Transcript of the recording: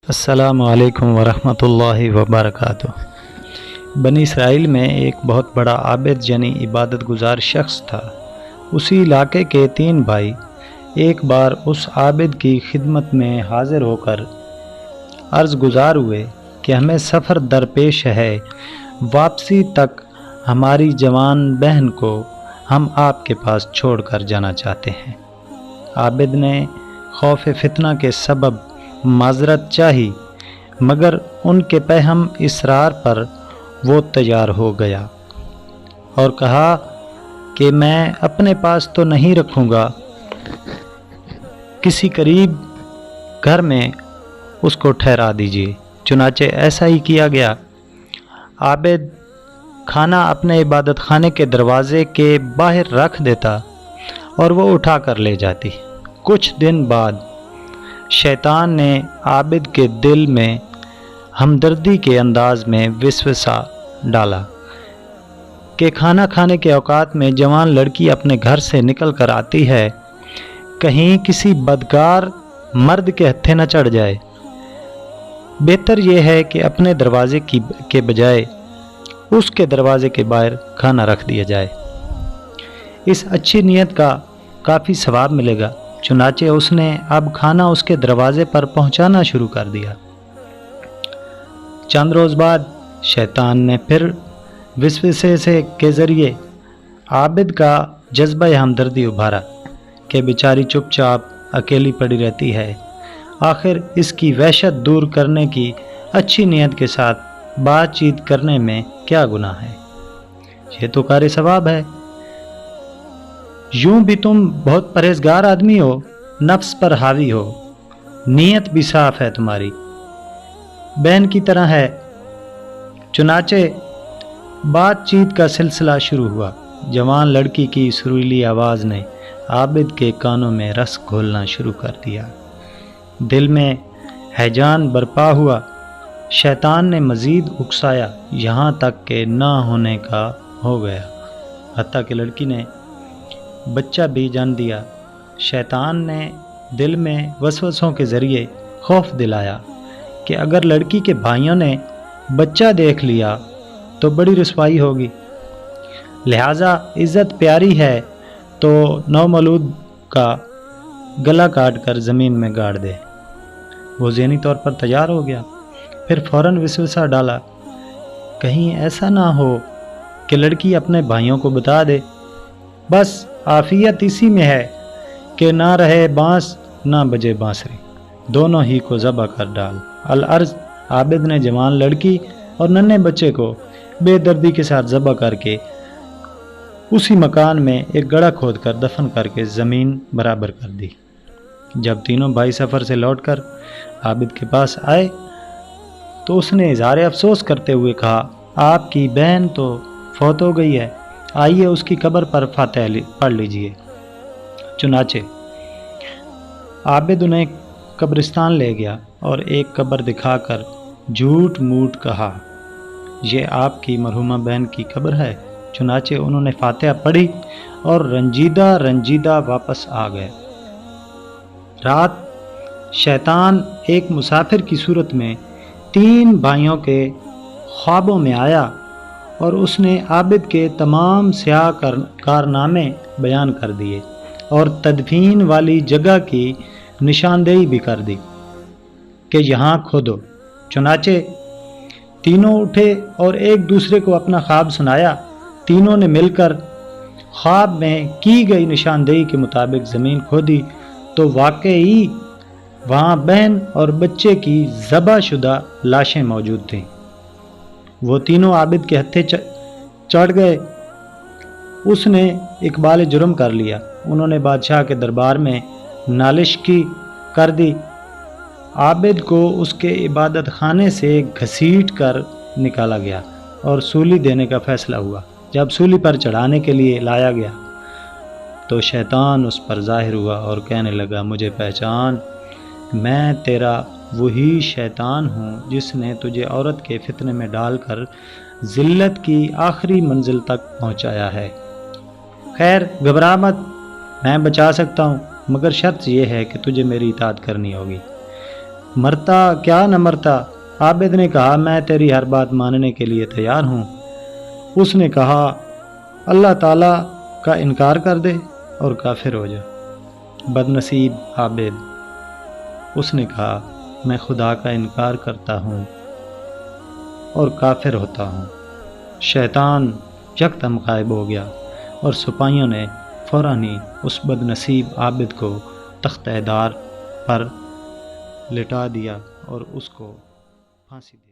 السلام علیکم ورحمۃ اللہ وبرکاتہ۔ بنی اسرائیل میں ایک بہت بڑا عابد یعنی عبادت گزار شخص تھا۔ اسی علاقے کے 3 بھائی ایک بار اس عابد کی خدمت میں حاضر ہو کر عرض گزار ہوئے کہ ہمیں سفر درپیش ہے، واپسی تک ہماری جوان بہن کو ہم آپ کے پاس چھوڑ کر جانا چاہتے ہیں۔ عابد نے خوف فتنہ کے سبب معذرت چاہی، مگر ان کے پہم اصرار پر وہ تیار ہو گیا اور کہا کہ میں اپنے پاس تو نہیں رکھوں گا، کسی قریب گھر میں اس کو ٹھہرا دیجیے۔ چنانچہ ایسا ہی کیا گیا۔ عابد کھانا اپنے عبادت خانے کے دروازے کے باہر رکھ دیتا اور وہ اٹھا کر لے جاتی۔ کچھ دن بعد شیطان نے عابد کے دل میں ہمدردی کے انداز میں وسوسہ ڈالا کہ کھانا کھانے کے اوقات میں جوان لڑکی اپنے گھر سے نکل کر آتی ہے، کہیں کسی بدکار مرد کے ہتھے نہ چڑھ جائے۔ بہتر یہ ہے کہ اپنے دروازے کے بجائے اس کے دروازے کے باہر کھانا رکھ دیا جائے، اس اچھی نیت کا کافی ثواب ملے گا۔ چنانچہ اس نے اب کھانا اس کے دروازے پر پہنچانا شروع کر دیا۔ چند روز بعد شیطان نے پھر وسوسے کے ذریعے عابد کا جذبہ ہمدردی ابھارا کہ بیچاری چپ چاپ اکیلی پڑی رہتی ہے، آخر اس کی وحشت دور کرنے کی اچھی نیت کے ساتھ بات چیت کرنے میں کیا گناہ ہے، یہ تو کار ثواب ہے۔ یوں بھی تم بہت پرہیزگار آدمی ہو، نفس پر حاوی ہو، نیت بھی صاف ہے، تمہاری بہن کی طرح ہے۔ چنانچہ بات چیت کا سلسلہ شروع ہوا۔ جوان لڑکی کی سریلی آواز نے عابد کے کانوں میں رس گھولنا شروع کر دیا۔ دل میں ہیجان برپا ہوا۔ شیطان نے مزید اکسایا، یہاں تک کہ نہ ہونے کا ہو گیا، حتیٰ کہ لڑکی نے بچہ بھی جان دیا۔ شیطان نے دل میں وسوسوں کے ذریعے خوف دلایا کہ اگر لڑکی کے بھائیوں نے بچہ دیکھ لیا تو بڑی رسوائی ہوگی، لہٰذا عزت پیاری ہے تو نومولود کا گلا کاٹ کر زمین میں گاڑ دے۔ وہ ذہنی طور پر تیار ہو گیا، پھر فوراً وسوسہ ڈالا، کہیں ایسا نہ ہو کہ لڑکی اپنے بھائیوں کو بتا دے۔ بس عافیت اسی میں ہے کہ نہ رہے بانس نہ بجے بانسری، دونوں ہی کو ذبح کر ڈال۔ العرض عابد نے جوان لڑکی اور ننھے بچے کو بے دردی کے ساتھ ذبح کر کے اسی مکان میں ایک گڑھا کھود کر دفن کر کے زمین برابر کر دی۔ جب تینوں بھائی سفر سے لوٹ کر عابد کے پاس آئے تو اس نے اظہار افسوس کرتے ہوئے کہا، آپ کی بہن تو فوت ہو گئی ہے، آئیے اس کی قبر پر فاتحہ پڑھ لیجئے۔ چنانچہ عابد انہیں قبرستان لے گیا اور ایک قبر دکھا کر جھوٹ موٹ کہا، یہ آپ کی مرحومہ بہن کی قبر ہے۔ چنانچہ انہوں نے فاتحہ پڑھی اور رنجیدہ واپس آ گئے۔ رات شیطان ایک مسافر کی صورت میں 3 بھائیوں کے خوابوں میں آیا اور اس نے عابد کے تمام سیاہ کارنامے بیان کر دیے اور تدفین والی جگہ کی نشاندہی بھی کر دی کہ یہاں کھودو۔ چنانچہ تینوں اٹھے اور ایک دوسرے کو اپنا خواب سنایا۔ تینوں نے مل کر خواب میں کی گئی نشاندہی کے مطابق زمین کھودی تو واقعی وہاں بہن اور بچے کی ذبح شدہ لاشیں موجود تھیں۔ وہ تینوں عابد کے ہتھے چڑھ گئے۔ اس نے اقبال جرم کر لیا۔ انہوں نے بادشاہ کے دربار میں نالش کر دی۔ عابد کو اس کے عبادت خانے سے گھسیٹ کر نکالا گیا اور سولی دینے کا فیصلہ ہوا۔ جب سولی پر چڑھانے کے لیے لایا گیا تو شیطان اس پر ظاہر ہوا اور کہنے لگا، مجھے پہچان، میں تیرا وہی شیطان ہوں جس نے تجھے عورت کے فتنے میں ڈال کر ذلت کی آخری منزل تک پہنچایا ہے۔ خیر گھبرا مت، میں بچا سکتا ہوں، مگر شرط یہ ہے کہ تجھے میری اطاعت کرنی ہوگی۔ مرتا کیا نہ مرتا؟ عابد نے کہا میں تیری ہر بات ماننے کے لیے تیار ہوں۔ اس نے کہا اللہ تعالیٰ کا انکار کر دے اور کافر ہو جا۔ بد نصیب عابد۔ اس نے کہا میں خدا کا انکار کرتا ہوں اور کافر ہوتا ہوں۔ شیطان یکدم غائب ہو گیا اور سپاہیوں نے فوراً ہی اس بد نصیب عابد کو تختہ دار پر لٹا دیا اور اس کو پھانسی دی۔